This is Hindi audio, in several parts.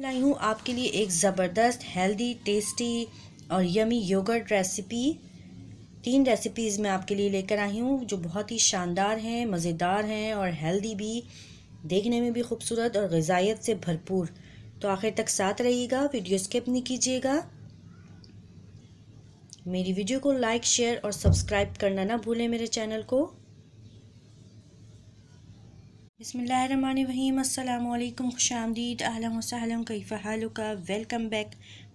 लाई हूँ आपके लिए एक ज़बरदस्त हेल्दी टेस्टी और यमी योगर्ट रेसिपी। 3 रेसिपीज़ मैं आपके लिए लेकर आई हूँ जो बहुत ही शानदार हैं, मज़ेदार हैं और हेल्दी भी, देखने में भी खूबसूरत और ग़िज़ाइयत से भरपूर। तो आखिर तक साथ रहिएगा, वीडियो स्किप नहीं कीजिएगा। मेरी वीडियो को लाइक, शेयर और सब्सक्राइब करना ना भूलें मेरे चैनल को। बिस्मिल्लाहिर्रहमानिर्रहीम, अस्सलामु अलैकुम, खुशामदीद, अहलन व सहलन, कैफ़ा हालुका। Welcome back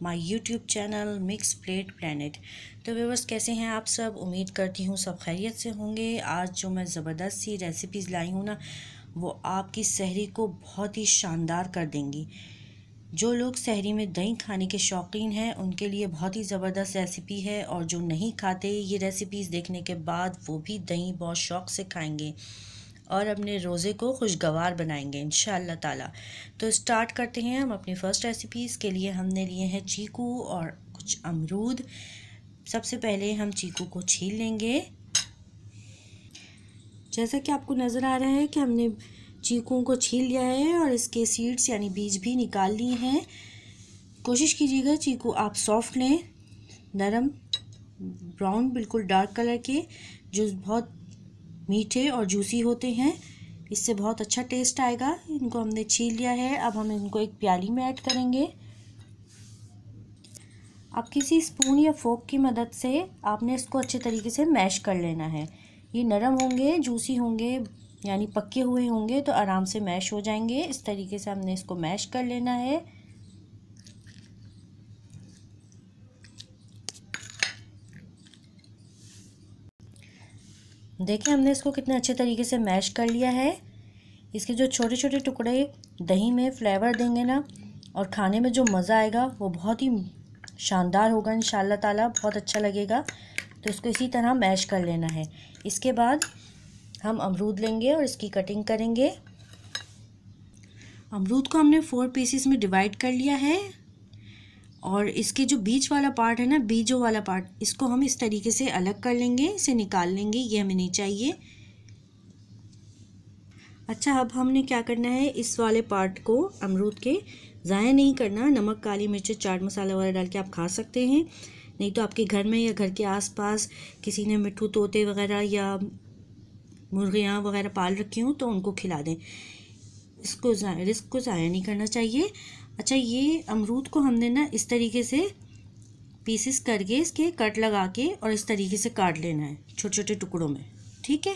my YouTube channel mix plate planet. तो व्यूअर्स, कैसे हैं आप सब? उम्मीद करती हूँ सब खैरियत से होंगे। आज जो मैं ज़बरदस्त सी रेसिपीज़ लाई हूँ ना, वो आपकी सहरी को बहुत ही शानदार कर देंगी। जो लोग सहरी में दही खाने के शौकीन हैं उनके लिए बहुत ही ज़बरदस्त रेसिपी है, और जो नहीं खाते ये रेसिपीज़ देखने के बाद वो भी दही बहुत शौक़ से खाएंगे और अपने रोज़े को खुशगवार बनाएंगे इंशाअल्लाह ताला। तो स्टार्ट करते हैं हम अपनी फ़र्स्ट रेसिपीज़ के लिए। हमने लिए हैं चीकू और कुछ अमरूद। सबसे पहले हम चीकू को छील लेंगे। जैसा कि आपको नज़र आ रहा है कि हमने चीकू को छील लिया है और इसके सीड्स यानी बीज भी निकाल लिए हैं। कोशिश कीजिएगा चीकू आप सॉफ्ट लें, नरम ब्राउन, बिल्कुल डार्क कलर के, जो बहुत मीठे और जूसी होते हैं। इससे बहुत अच्छा टेस्ट आएगा। इनको हमने छील लिया है। अब हम इनको एक प्याली में ऐड करेंगे। अब किसी स्पून या फोक की मदद से आपने इसको अच्छे तरीके से मैश कर लेना है। ये नरम होंगे, जूसी होंगे, यानी पके हुए होंगे तो आराम से मैश हो जाएंगे। इस तरीके से हमने इसको मैश कर लेना है। देखिए हमने इसको कितने अच्छे तरीके से मैश कर लिया है। इसके जो छोटे छोटे टुकड़े दही में फ्लेवर देंगे ना, और खाने में जो मज़ा आएगा वो बहुत ही शानदार होगा इंशाअल्लाह ताला, बहुत अच्छा लगेगा। तो इसको इसी तरह मैश कर लेना है। इसके बाद हम अमरूद लेंगे और इसकी कटिंग करेंगे। अमरूद को हमने 4 पीसेस में डिवाइड कर लिया है, और इसके जो बीच वाला पार्ट है ना, बीजों वाला पार्ट, इसको हम इस तरीके से अलग कर लेंगे, इसे निकाल लेंगे, ये हमें नहीं चाहिए। अच्छा, अब हमने क्या करना है, इस वाले पार्ट को अमरूद के ज़ाया नहीं करना। नमक, काली मिर्च, चाट मसाला वगैरह डाल के आप खा सकते हैं, नहीं तो आपके घर में या घर के आसपास किसी ने मिट्ठू तोते वगैरह या मुर्गियाँ वगैरह पाल रखी हों तो उनको खिला दें। रिस्क को ज़ाया नहीं करना चाहिए। अच्छा, ये अमरूद को हमने ना इस तरीके से पीसेस करके इसके कट लगा के और इस तरीके से काट लेना है छोटे छोटे टुकड़ों में, ठीक है।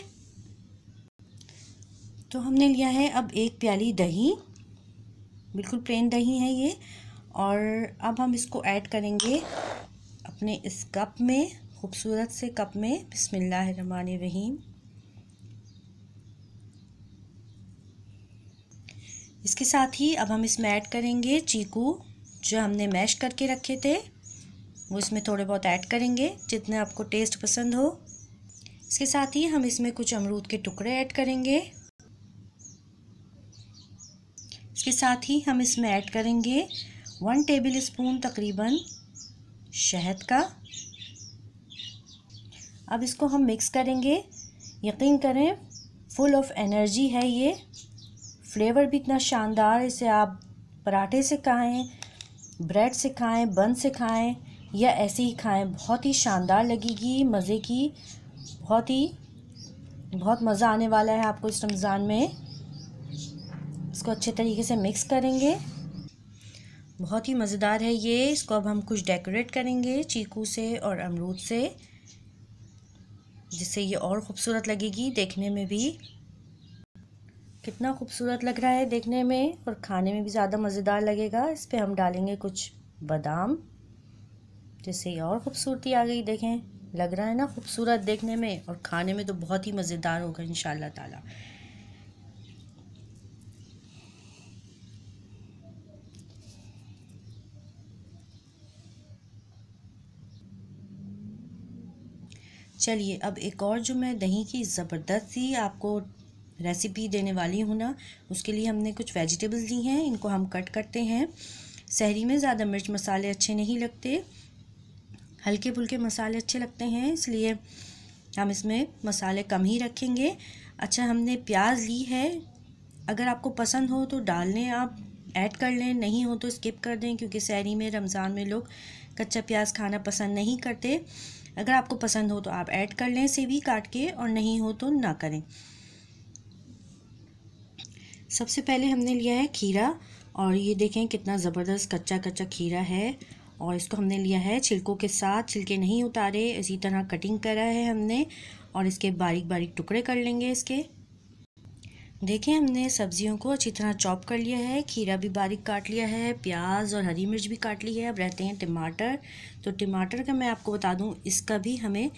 तो हमने लिया है अब 1 प्याली दही, बिल्कुल प्लेन दही है ये, और अब हम इसको ऐड करेंगे अपने इस कप में, खूबसूरत से कप में। बिस्मिल्लाहिर्रहमानिर्रहीम। इसके साथ ही अब हम इसमें ऐड करेंगे चीकू जो हमने मैश करके रखे थे, वो इसमें थोड़े बहुत ऐड करेंगे जितने आपको टेस्ट पसंद हो। इसके साथ ही हम इसमें कुछ अमरूद के टुकड़े ऐड करेंगे। इसके साथ ही हम इसमें ऐड करेंगे 1 टेबल स्पून तकरीबन शहद का। अब इसको हम मिक्स करेंगे। यकीन करें फुल ऑफ एनर्जी है ये, फ्लेवर भी इतना शानदार। इसे आप पराठे से खाएं, ब्रेड से खाएं, बन से खाएं या ऐसे ही खाएं, बहुत ही शानदार लगेगी, मज़े की, बहुत मज़ा आने वाला है आपको इस रमज़ान में। इसको अच्छे तरीके से मिक्स करेंगे, बहुत ही मज़ेदार है ये। इसको अब हम कुछ डेकोरेट करेंगे चीकू से और अमरूद से, जिससे ये और ख़ूबसूरत लगेगी देखने में भी। कितना खूबसूरत लग रहा है देखने में और खाने में भी ज़्यादा मज़ेदार लगेगा। इस पे हम डालेंगे कुछ बादाम, जिससे ये और ख़ूबसूरती आ गई। देखें, लग रहा है ना खूबसूरत देखने में, और खाने में तो बहुत ही मज़ेदार होगा इंशाअल्लाह ताला। चलिए, अब एक और जो मैं दही की ज़बरदस्त सी आपको रेसिपी देने वाली हूँ ना, उसके लिए हमने कुछ वेजिटेबल्स ली हैं, इनको हम कट करते हैं। सहरी में ज़्यादा मिर्च मसाले अच्छे नहीं लगते, हल्के फुल्के मसाले अच्छे लगते हैं, इसलिए हम इसमें मसाले कम ही रखेंगे। अच्छा, हमने प्याज ली है, अगर आपको पसंद हो तो डाल लें आप, ऐड कर लें, नहीं हो तो स्किप कर दें, क्योंकि सहरी में रमज़ान में लोग कच्चा प्याज खाना पसंद नहीं करते। अगर आपको पसंद हो तो आप ऐड कर लें इसे भी काट के, और नहीं हो तो ना करें। सबसे पहले हमने लिया है खीरा, और ये देखें कितना ज़बरदस्त कच्चा कच्चा खीरा है, और इसको हमने लिया है छिलकों के साथ, छिलके नहीं उतारे, इसी तरह कटिंग करा है हमने, और इसके बारीक बारीक टुकड़े कर लेंगे इसके। देखें हमने सब्जियों को अच्छी तरह चॉप कर लिया है, खीरा भी बारीक काट लिया है, प्याज और हरी मिर्च भी काट ली है। अब रहते हैं टमाटर। तो टमाटर का मैं आपको बता दूं, इसका भी हमें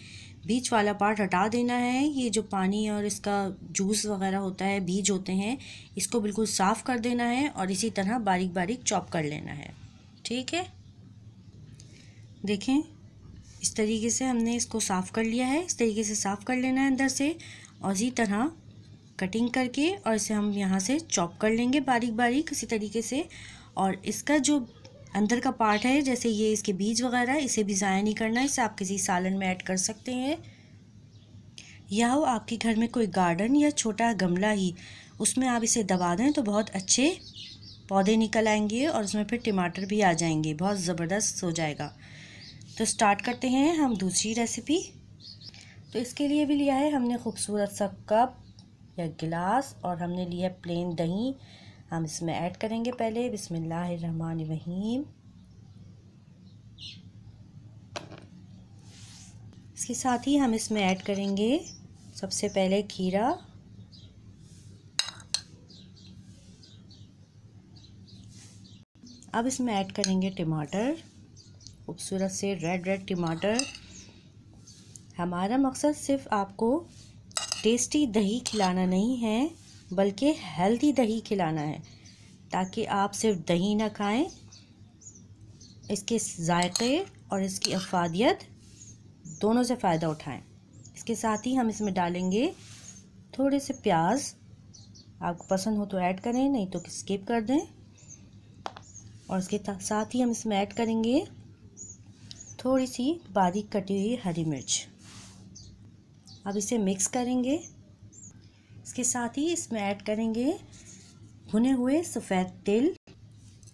बीज वाला पार्ट हटा देना है। ये जो पानी और इसका जूस वगैरह होता है, बीज होते हैं, इसको बिल्कुल साफ़ कर देना है, और इसी तरह बारीक बारीक चॉप कर लेना है। ठीक है, देखें इस तरीके से हमने इसको साफ़ कर लिया है। इस तरीके से साफ़ कर लेना है अंदर से, और इसी तरह कटिंग करके, और इसे हम यहाँ से चॉप कर लेंगे बारीक बारीक इसी तरीके से। और इसका जो अंदर का पार्ट है, जैसे ये इसके बीज वगैरह, इसे भी ज़ाया नहीं करना, इसे आप किसी सालन में ऐड कर सकते हैं। या हो आपके घर में कोई गार्डन या छोटा गमला ही, उसमें आप इसे दबा दें तो बहुत अच्छे पौधे निकल आएंगे, और उसमें फिर टमाटर भी आ जाएंगे, बहुत ज़बरदस्त हो जाएगा। तो स्टार्ट करते हैं हम दूसरी रेसिपी। तो इसके लिए भी लिया है हमने खूबसूरत सा कप या गिलास, और हमने लिया प्लेन दही। हम इसमें ऐड करेंगे पहले बिस्मिल्लाहिर्रहमानिर्रहीम। इसके साथ ही हम इसमें ऐड करेंगे सबसे पहले खीरा, अब इसमें ऐड करेंगे टमाटर, खूबसूरत से रेड रेड टमाटर। हमारा मकसद सिर्फ आपको टेस्टी दही खिलाना नहीं है, बल्कि हेल्दी दही खिलाना है, ताकि आप सिर्फ दही ना खाएं, इसके जायके और इसकी अफादियत दोनों से फ़ायदा उठाएं। इसके साथ ही हम इसमें डालेंगे थोड़े से प्याज, आपको पसंद हो तो ऐड करें, नहीं तो स्किप कर दें। और इसके साथ ही हम इसमें ऐड करेंगे थोड़ी सी बारीक कटी हुई हरी मिर्च। अब इसे मिक्स करेंगे। इसके साथ ही इसमें ऐड करेंगे भुने हुए सफ़ेद तिल,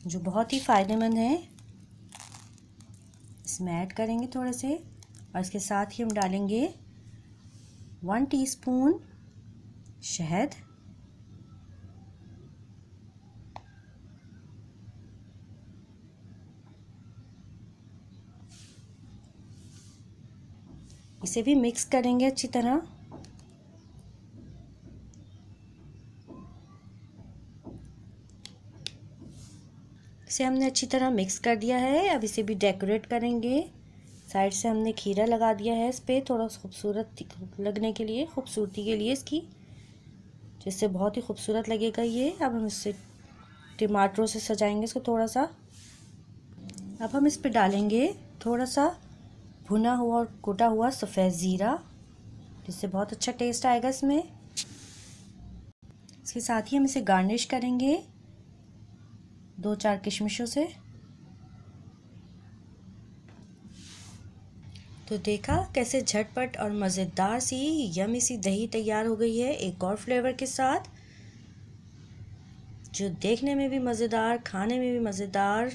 जो बहुत ही फ़ायदेमंद है, इसमें ऐड करेंगे थोड़े से। और इसके साथ ही हम डालेंगे 1 टीस्पून शहद, इसे भी मिक्स करेंगे अच्छी तरह। इसे हमने अच्छी तरह मिक्स कर दिया है। अब इसे भी डेकोरेट करेंगे। साइड से हमने खीरा लगा दिया है इस पर, थोड़ा खूबसूरत लगने के लिए, खूबसूरती के लिए इसकी, जिससे बहुत ही खूबसूरत लगेगा ये। अब हम इससे टमाटरों से सजाएंगे इसको थोड़ा सा। अब हम इस पर डालेंगे थोड़ा सा भुना हुआ और कुटा हुआ सफ़ेद ज़ीरा, जिससे बहुत अच्छा टेस्ट आएगा इसमें। इसके साथ ही हम इसे गार्निश करेंगे 2-4 किशमिशों से। तो देखा कैसे झटपट और मज़ेदार सी यमी सी दही तैयार हो गई है, एक और फ्लेवर के साथ, जो देखने में भी मज़ेदार, खाने में भी मज़ेदार।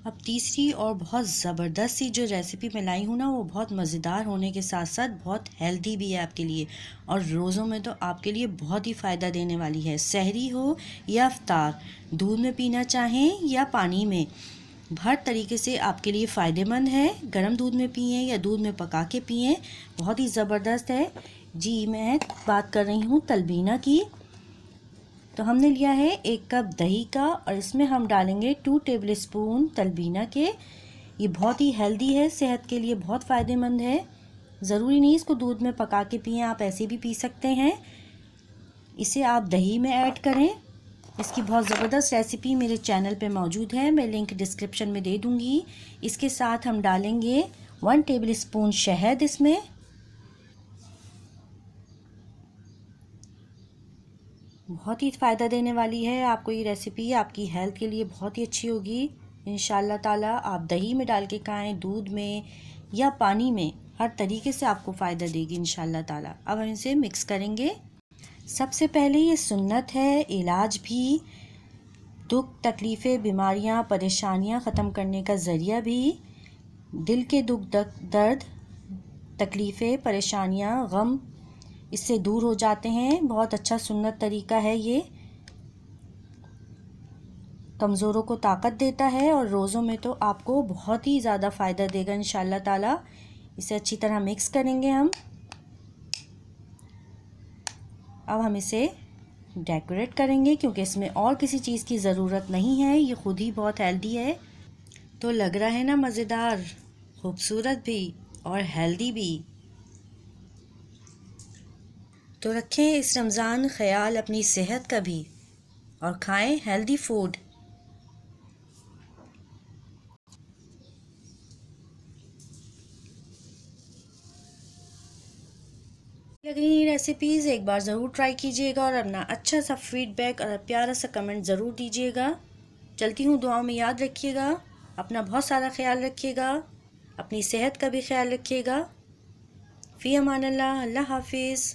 अब तीसरी और बहुत ज़बरदस्त सी जो रेसिपी मैं लाई हूँ ना, वो बहुत मज़ेदार होने के साथ साथ बहुत हेल्दी भी है आपके लिए, और रोज़ों में तो आपके लिए बहुत ही फ़ायदा देने वाली है। सहरी हो या इफ्तार, दूध में पीना चाहें या पानी में, हर तरीके से आपके लिए फ़ायदेमंद है। गर्म दूध में पिएं या दूध में पका के पिएं, बहुत ही ज़बरदस्त है। जी, मैं बात कर रही हूँ तलबीना की। तो हमने लिया है 1 कप दही का, और इसमें हम डालेंगे 2 टेबलस्पून तलबीना के। ये बहुत ही हेल्दी है, सेहत के लिए बहुत फ़ायदेमंद है। ज़रूरी नहीं इसको दूध में पका के पिएं, आप ऐसे भी पी सकते हैं। इसे आप दही में ऐड करें। इसकी बहुत ज़बरदस्त रेसिपी मेरे चैनल पे मौजूद है, मैं लिंक डिस्क्रिप्शन में दे दूँगी। इसके साथ हम डालेंगे 1 टेबलस्पून शहद इसमें। बहुत ही फ़ायदा देने वाली है आपको ये रेसिपी, आपकी हेल्थ के लिए बहुत ही अच्छी होगी। इंशाल्लाह ताला आप दही में डाल के खाएं, दूध में या पानी में, हर तरीके से आपको फ़ायदा देगी इंशाल्लाह ताला। अब हम इसे मिक्स करेंगे। सबसे पहले ये सुन्नत है, इलाज भी, दुख तकलीफ़ें बीमारियां परेशानियां ख़त्म करने का ज़रिया भी, दिल के दुख दर्द तकलीफ़ें परेशानियां गम इससे दूर हो जाते हैं। बहुत अच्छा सुन्नत तरीका है ये, कमज़ोरों को ताकत देता है और रोज़ों में तो आपको बहुत ही ज़्यादा फ़ायदा देगा इंशाल्लाह ताला। इसे अच्छी तरह मिक्स करेंगे हम। अब हम इसे डेकोरेट करेंगे क्योंकि इसमें और किसी चीज़ की ज़रूरत नहीं है, ये ख़ुद ही बहुत हेल्दी है। तो लग रहा है ना मज़ेदार, खूबसूरत भी और हेल्दी भी। तो रखें इस रमज़ान ख्याल अपनी सेहत का भी और खाएं हेल्दी फूड। लग रही रेसिपीज़ एक बार ज़रूर ट्राई कीजिएगा और अपना अच्छा सा फीडबैक और प्यारा सा कमेंट ज़रूर दीजिएगा। चलती हूँ, दुआओं में याद रखिएगा, अपना बहुत सारा ख्याल रखिएगा, अपनी सेहत का भी ख्याल रखिएगा। फ़ी अमान अल्लाह, अल्लाह हाफिज़।